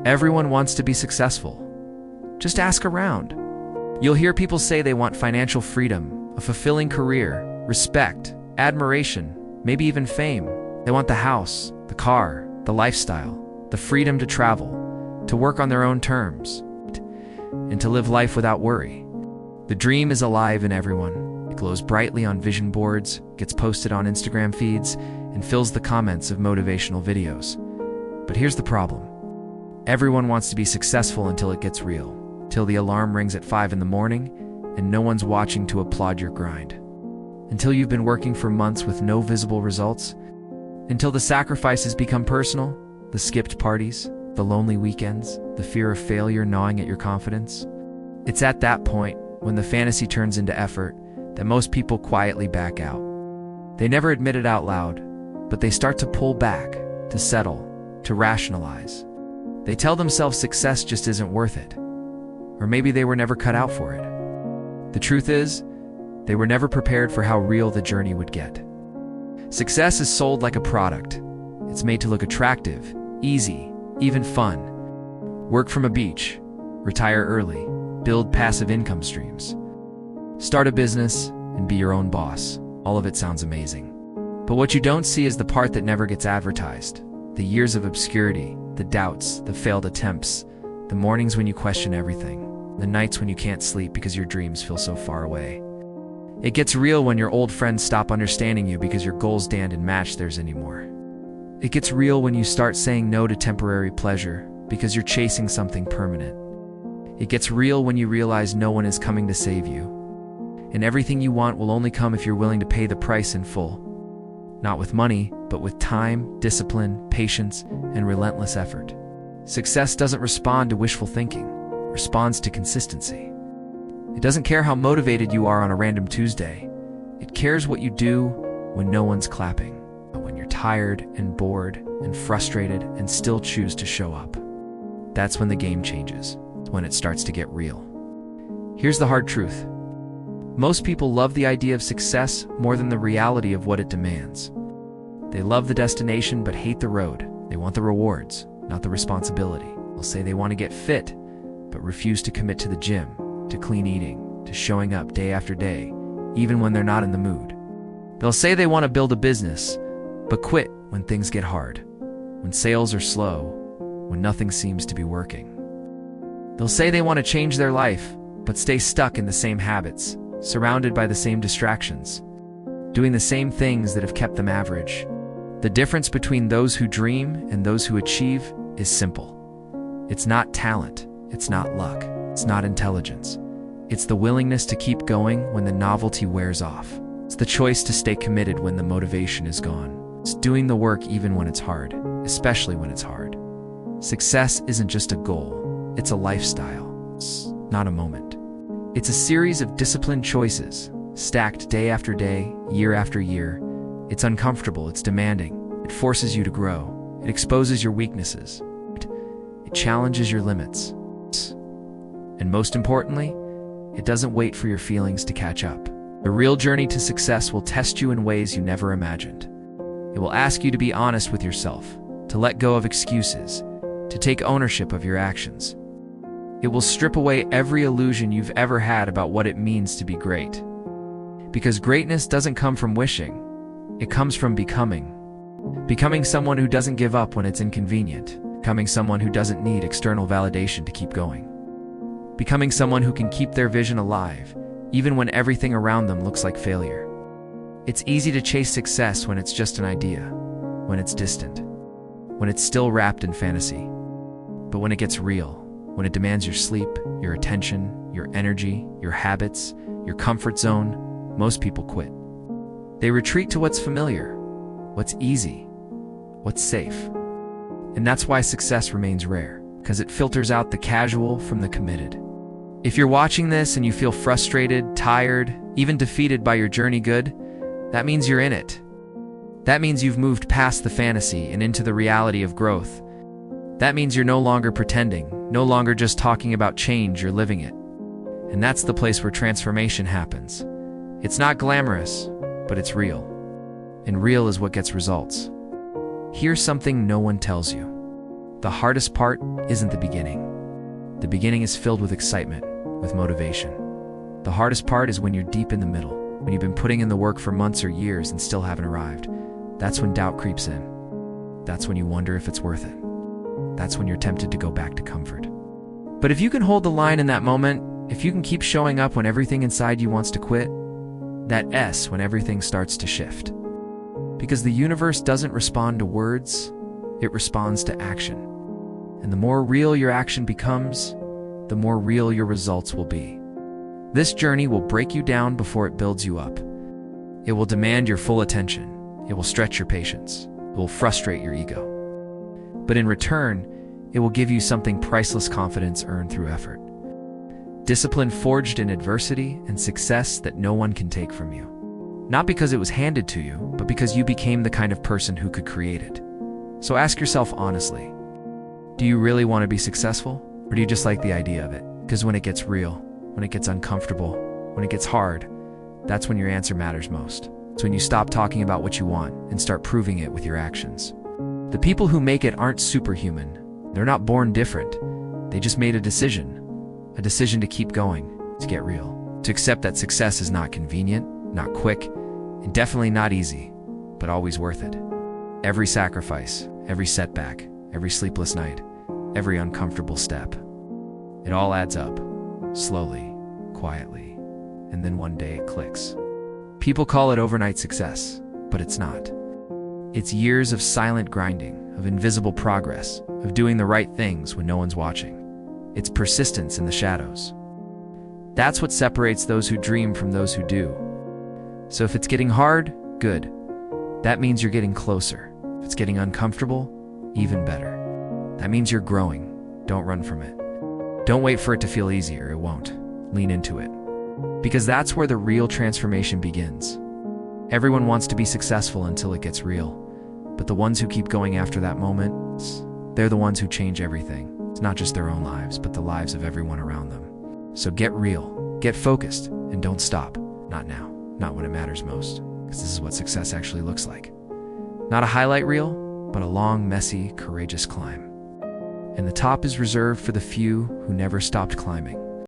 Everyone wants to be successful. Just ask around. You'll hear people say they want financial freedom, a fulfilling career, respect, admiration, maybe even fame. They want the house, the car, the lifestyle, the freedom to travel, to work on their own terms, and to live life without worry. The dream is alive in everyone. It glows brightly on vision boards, gets posted on Instagram feeds, and fills the comments of motivational videos. But here's the problem. Everyone wants to be successful until it gets real, till the alarm rings at 5 in the morning and no one's watching to applaud your grind. Until you've been working for months with no visible results. Until the sacrifices become personal, the skipped parties, the lonely weekends, the fear of failure gnawing at your confidence. It's at that point, when the fantasy turns into effort, that most people quietly back out. They never admit it out loud, but they start to pull back, to settle, to rationalize. They tell themselves success just isn't worth it. Or maybe they were never cut out for it. The truth is, they were never prepared for how real the journey would get. Success is sold like a product. It's made to look attractive, easy, even fun. Work from a beach, retire early, build passive income streams, start a business, and be your own boss. All of it sounds amazing. But what you don't see is the part that never gets advertised. The years of obscurity, the doubts, the failed attempts, the mornings when you question everything, the nights when you can't sleep because your dreams feel so far away. It gets real when your old friends stop understanding you because your goals don't match theirs anymore. It gets real when you start saying no to temporary pleasure because you're chasing something permanent. It gets real when you realize no one is coming to save you, and everything you want will only come if you're willing to pay the price in full. Not with money, but with time, discipline, patience, and relentless effort. Success doesn't respond to wishful thinking, it responds to consistency. It doesn't care how motivated you are on a random Tuesday. It cares what you do when no one's clapping, when you're tired and bored and frustrated and still choose to show up. That's when the game changes, when it starts to get real. Here's the hard truth. Most people love the idea of success more than the reality of what it demands. They love the destination but hate the road. They want the rewards, not the responsibility. They'll say they want to get fit, but refuse to commit to the gym, to clean eating, to showing up day after day, even when they're not in the mood. They'll say they want to build a business, but quit when things get hard, when sales are slow, when nothing seems to be working. They'll say they want to change their life, but stay stuck in the same habits, surrounded by the same distractions, doing the same things that have kept them average. The difference between those who dream and those who achieve is simple. It's not talent, it's not luck, it's not intelligence. It's the willingness to keep going when the novelty wears off. It's the choice to stay committed when the motivation is gone. It's doing the work even when it's hard, especially when it's hard. Success isn't just a goal, it's a lifestyle. It's not a moment. It's a series of disciplined choices, stacked day after day, year after year. It's uncomfortable, it's demanding. It forces you to grow. It exposes your weaknesses. It challenges your limits. And most importantly, it doesn't wait for your feelings to catch up. The real journey to success will test you in ways you never imagined. It will ask you to be honest with yourself, to let go of excuses, to take ownership of your actions. It will strip away every illusion you've ever had about what it means to be great. Because greatness doesn't come from wishing, it comes from becoming. Becoming someone who doesn't give up when it's inconvenient. Becoming someone who doesn't need external validation to keep going. Becoming someone who can keep their vision alive, even when everything around them looks like failure. It's easy to chase success when it's just an idea, when it's distant, when it's still wrapped in fantasy. But when it gets real, when it demands your sleep, your attention, your energy, your habits, your comfort zone, most people quit. They retreat to what's familiar, what's easy, what's safe. And that's why success remains rare, because it filters out the casual from the committed. If you're watching this and you feel frustrated, tired, even defeated by your journey, good, that means you're in it. That means you've moved past the fantasy and into the reality of growth. That means you're no longer pretending, no longer just talking about change, you're living it. And that's the place where transformation happens. It's not glamorous, but it's real. And real is what gets results. Here's something no one tells you. The hardest part isn't the beginning. The beginning is filled with excitement, with motivation. The hardest part is when you're deep in the middle, when you've been putting in the work for months or years and still haven't arrived. That's when doubt creeps in. That's when you wonder if it's worth it. That's when you're tempted to go back to comfort. But if you can hold the line in that moment, if you can keep showing up when everything inside you wants to quit, that S when everything starts to shift. Because the universe doesn't respond to words, it responds to action. And the more real your action becomes, the more real your results will be. This journey will break you down before it builds you up. It will demand your full attention. It will stretch your patience. It will frustrate your ego. But in return, it will give you something priceless: confidence earned through effort. Discipline forged in adversity, and success that no one can take from you. Not because it was handed to you, but because you became the kind of person who could create it. So ask yourself honestly, do you really want to be successful? Or do you just like the idea of it? Because when it gets real, when it gets uncomfortable, when it gets hard, that's when your answer matters most. It's when you stop talking about what you want and start proving it with your actions. The people who make it aren't superhuman. They're not born different. They just made a decision to keep going, to get real, to accept that success is not convenient, not quick, and definitely not easy, but always worth it. Every sacrifice, every setback, every sleepless night, every uncomfortable step, it all adds up, slowly, quietly, and then one day it clicks. People call it overnight success, but it's not. It's years of silent grinding, of invisible progress, of doing the right things when no one's watching. It's persistence in the shadows. That's what separates those who dream from those who do. So if it's getting hard, good. That means you're getting closer. If it's getting uncomfortable, even better. That means you're growing. Don't run from it. Don't wait for it to feel easier. It won't. Lean into it. Because that's where the real transformation begins. Everyone wants to be successful until it gets real. But the ones who keep going after that moment, they're the ones who change everything. It's not just their own lives, but the lives of everyone around them. So get real, get focused, and don't stop. Not now, not when it matters most. Because this is what success actually looks like. Not a highlight reel, but a long, messy, courageous climb. And the top is reserved for the few who never stopped climbing.